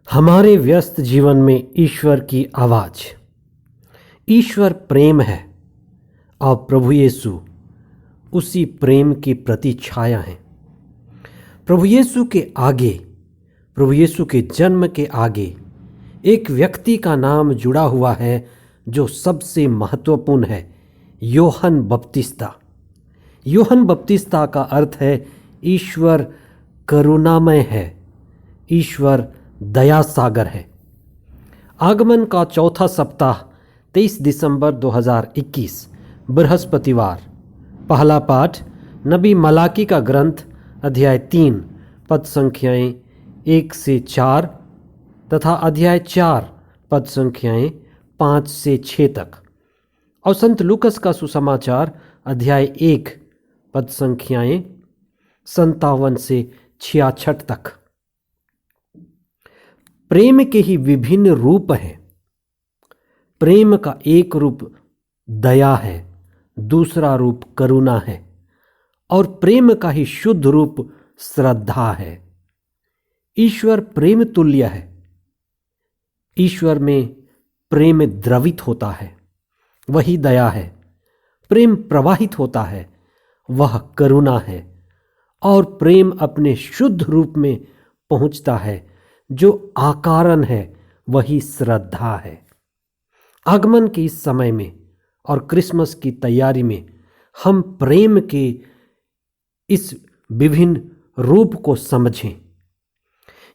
हमारे व्यस्त जीवन में ईश्वर की आवाज़। ईश्वर प्रेम है और प्रभु यीशु उसी प्रेम की प्रतिछाया है। प्रभु यीशु के आगे, प्रभु यीशु के जन्म के आगे एक व्यक्ति का नाम जुड़ा हुआ है जो सबसे महत्वपूर्ण है, यूहन्ना बपतिस्ता। यूहन्ना बपतिस्ता का अर्थ है ईश्वर करुणामय है, ईश्वर दया सागर है। आगमन का चौथा सप्ताह 23 दिसंबर 2021 बृहस्पतिवार। पहला पाठ नबी मलाकी का ग्रंथ अध्याय 3 पद संख्याएं 1 से 4 तथा अध्याय 4 पद संख्याएं 5 से 6 तक, और संत लूकस का सुसमाचार अध्याय 1 पद संख्याएं 57 से 66 तक। प्रेम के ही विभिन्न रूप हैं। प्रेम का एक रूप दया है, दूसरा रूप करुणा है, और प्रेम का ही शुद्ध रूप श्रद्धा है। ईश्वर प्रेम तुल्य है। ईश्वर में प्रेम द्रवित होता है, वही दया है। प्रेम प्रवाहित होता है, वह करुणा है। और प्रेम अपने शुद्ध रूप में पहुंचता है, जो आकारण है, वही श्रद्धा है। आगमन के इस समय में और क्रिसमस की तैयारी में हम प्रेम के इस विभिन्न रूप को समझें।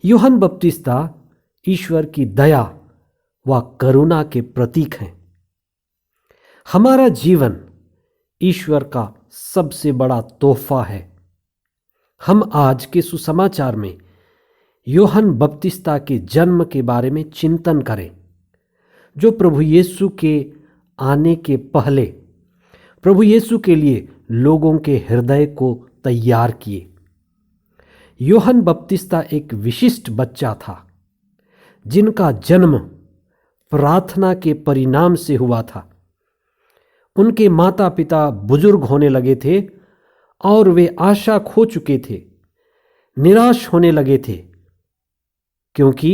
यूहन्ना बपतिस्ता ईश्वर की दया व करुणा के प्रतीक हैं। हमारा जीवन ईश्वर का सबसे बड़ा तोहफा है। हम आज के सुसमाचार में यूहन्ना बपतिस्ता के जन्म के बारे में चिंतन करें, जो प्रभु यीशु के आने के पहले प्रभु यीशु के लिए लोगों के हृदय को तैयार किए। यूहन्ना बपतिस्ता एक विशिष्ट बच्चा था, जिनका जन्म प्रार्थना के परिणाम से हुआ था। उनके माता पिता बुजुर्ग होने लगे थे और वे आशा खो चुके थे, निराश होने लगे थे, क्योंकि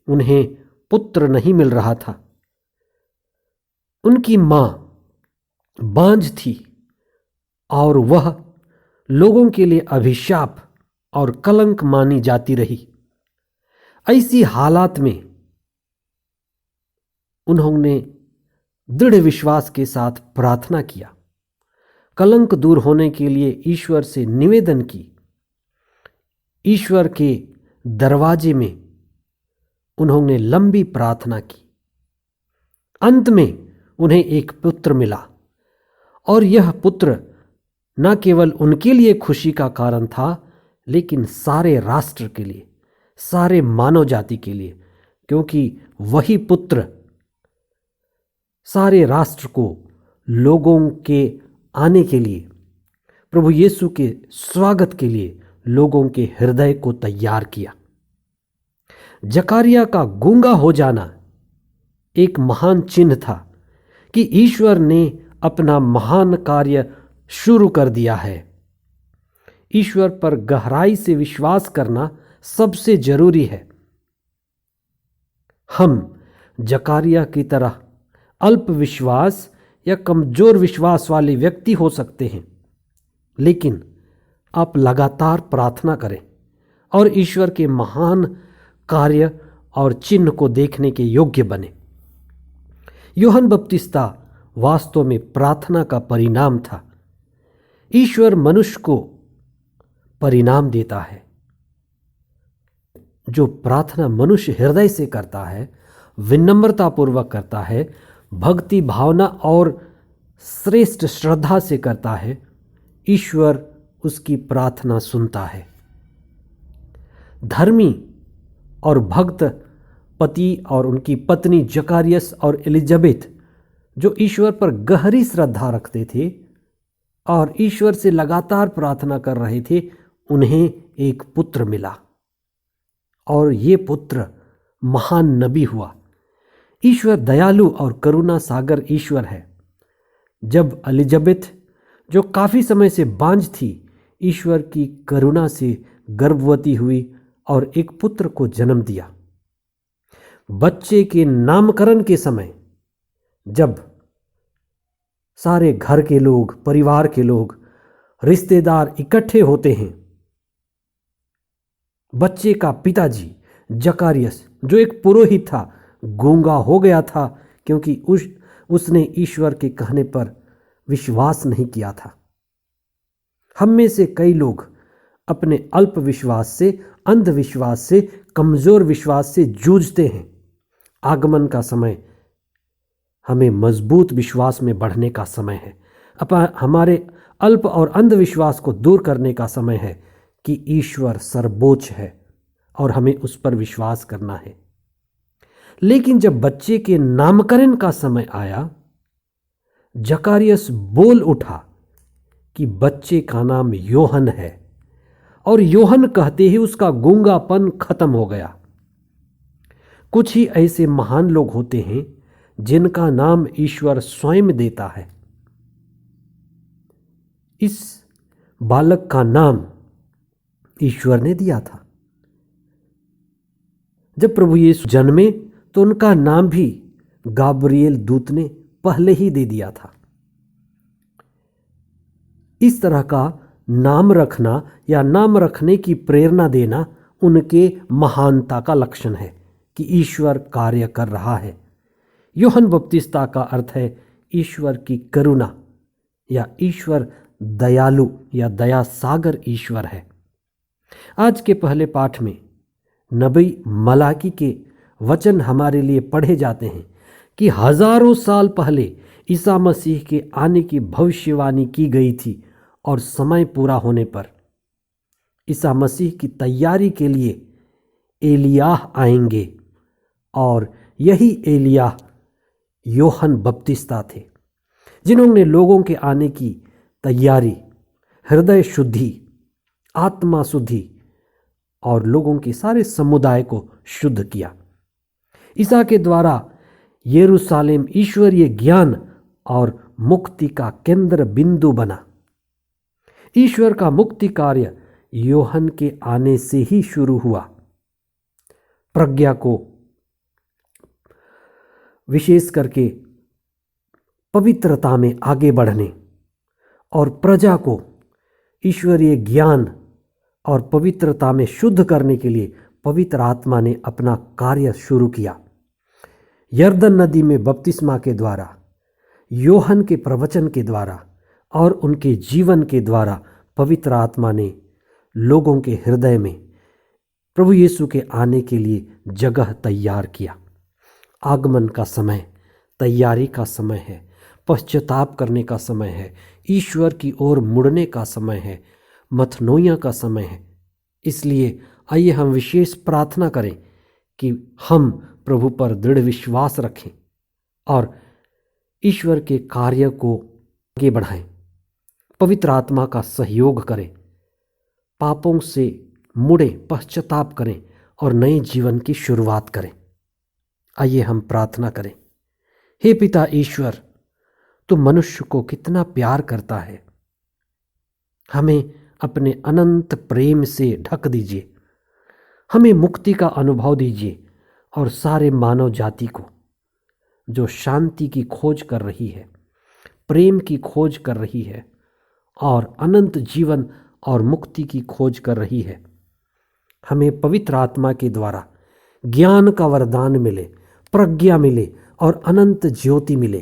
उन्हें पुत्र नहीं मिल रहा था। उनकी मां बांझ थी और वह लोगों के लिए अभिशाप और कलंक मानी जाती रही। ऐसी हालात में उन्होंने दृढ़ विश्वास के साथ प्रार्थना किया, कलंक दूर होने के लिए ईश्वर से निवेदन की। ईश्वर के दरवाजे में उन्होंने लंबी प्रार्थना की। अंत में उन्हें एक पुत्र मिला, और यह पुत्र न केवल उनके लिए खुशी का कारण था, लेकिन सारे राष्ट्र के लिए, सारे मानव जाति के लिए, क्योंकि वही पुत्र सारे राष्ट्र को लोगों के आने के लिए, प्रभु यीशु के स्वागत के लिए लोगों के हृदय को तैयार किया। जकारिया का गूंगा हो जाना एक महान चिन्ह था कि ईश्वर ने अपना महान कार्य शुरू कर दिया है। ईश्वर पर गहराई से विश्वास करना सबसे जरूरी है। हम जकारिया की तरह अल्प विश्वास या कमजोर विश्वास वाले व्यक्ति हो सकते हैं, लेकिन आप लगातार प्रार्थना करें और ईश्वर के महान कार्य और चिन्ह को देखने के योग्य बने। यूहन्ना बपतिस्ता वास्तव में प्रार्थना का परिणाम था। ईश्वर मनुष्य को परिणाम देता है। जो प्रार्थना मनुष्य हृदय से करता है, विनम्रता पूर्वक करता है, भक्ति भावना और श्रेष्ठ श्रद्धा से करता है, ईश्वर उसकी प्रार्थना सुनता है। धर्मी और भक्त पति और उनकी पत्नी जकारियस और एलिजाबेथ, जो ईश्वर पर गहरी श्रद्धा रखते थे और ईश्वर से लगातार प्रार्थना कर रहे थे, उन्हें एक पुत्र मिला, और ये पुत्र महान नबी हुआ। ईश्वर दयालु और करुणा सागर ईश्वर है। जब एलिजाबेथ, जो काफी समय से बांझ थी, ईश्वर की करुणा से गर्भवती हुई और एक पुत्र को जन्म दिया, बच्चे के नामकरण के समय जब सारे घर के लोग, परिवार के लोग, रिश्तेदार इकट्ठे होते हैं, बच्चे का पिताजी जकारियस, जो एक पुरोहित था, गूंगा हो गया था क्योंकि उसने ईश्वर के कहने पर विश्वास नहीं किया था। हम में से कई लोग अपने अल्प विश्वास से, अंधविश्वास से, कमजोर विश्वास से जूझते हैं। आगमन का समय हमें मजबूत विश्वास में बढ़ने का समय है। हमारे अल्प और अंधविश्वास को दूर करने का समय है कि ईश्वर सर्वोच्च है और हमें उस पर विश्वास करना है। लेकिन जब बच्चे के नामकरण का समय आया, जकारियस बोल उठा कि बच्चे का नाम योहन है, और योहन कहते ही उसका गूंगापन खत्म हो गया। कुछ ही ऐसे महान लोग होते हैं जिनका नाम ईश्वर स्वयं देता है। इस बालक का नाम ईश्वर ने दिया था। जब प्रभु यीशु जन्मे तो उनका नाम भी गाब्रिएल दूत ने पहले ही दे दिया था। इस तरह का नाम रखना या नाम रखने की प्रेरणा देना उनके महानता का लक्षण है कि ईश्वर कार्य कर रहा है। यूहन्ना बपतिस्ता का अर्थ है ईश्वर की करुणा, या ईश्वर दयालु या दया सागर ईश्वर है। आज के पहले पाठ में नबी मलाकी के वचन हमारे लिए पढ़े जाते हैं कि हजारों साल पहले ईसा मसीह के आने की भविष्यवाणी की गई थी, और समय पूरा होने पर ईसा मसीह की तैयारी के लिए एलियाह आएंगे, और यही एलियाह यूहन्ना बपतिस्ता थे, जिन्होंने लोगों के आने की तैयारी, हृदय शुद्धि, आत्मा शुद्धि और लोगों के सारे समुदाय को शुद्ध किया। ईसा के द्वारा यरूशलेम ईश्वरीय ज्ञान और मुक्ति का केंद्र बिंदु बना। ईश्वर का मुक्ति कार्य यूहन्ना के आने से ही शुरू हुआ। प्रज्ञा को विशेष करके पवित्रता में आगे बढ़ने और प्रजा को ईश्वरीय ज्ञान और पवित्रता में शुद्ध करने के लिए पवित्र आत्मा ने अपना कार्य शुरू किया। यरदन नदी में बपतिस्मा के द्वारा, यूहन्ना के प्रवचन के द्वारा और उनके जीवन के द्वारा पवित्र आत्मा ने लोगों के हृदय में प्रभु यीशु के आने के लिए जगह तैयार किया। आगमन का समय तैयारी का समय है, पश्चाताप करने का समय है, ईश्वर की ओर मुड़ने का समय है, मथनोइया का समय है। इसलिए आइए हम विशेष प्रार्थना करें कि हम प्रभु पर दृढ़ विश्वास रखें और ईश्वर के कार्य को आगे बढ़ाएं, पवित्र आत्मा का सहयोग करें, पापों से मुड़े, पश्चाताप करें और नए जीवन की शुरुआत करें। आइए हम प्रार्थना करें। हे पिता ईश्वर, तू मनुष्य को कितना प्यार करता है। हमें अपने अनंत प्रेम से ढक दीजिए, हमें मुक्ति का अनुभव दीजिए और सारे मानव जाति को जो शांति की खोज कर रही है, प्रेम की खोज कर रही है और अनंत जीवन और मुक्ति की खोज कर रही है, हमें पवित्र आत्मा के द्वारा ज्ञान का वरदान मिले, प्रज्ञा मिले और अनंत ज्योति मिले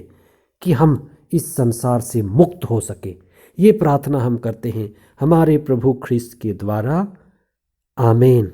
कि हम इस संसार से मुक्त हो सके। ये प्रार्थना हम करते हैं हमारे प्रभु ख्रिस्त के द्वारा। आमीन।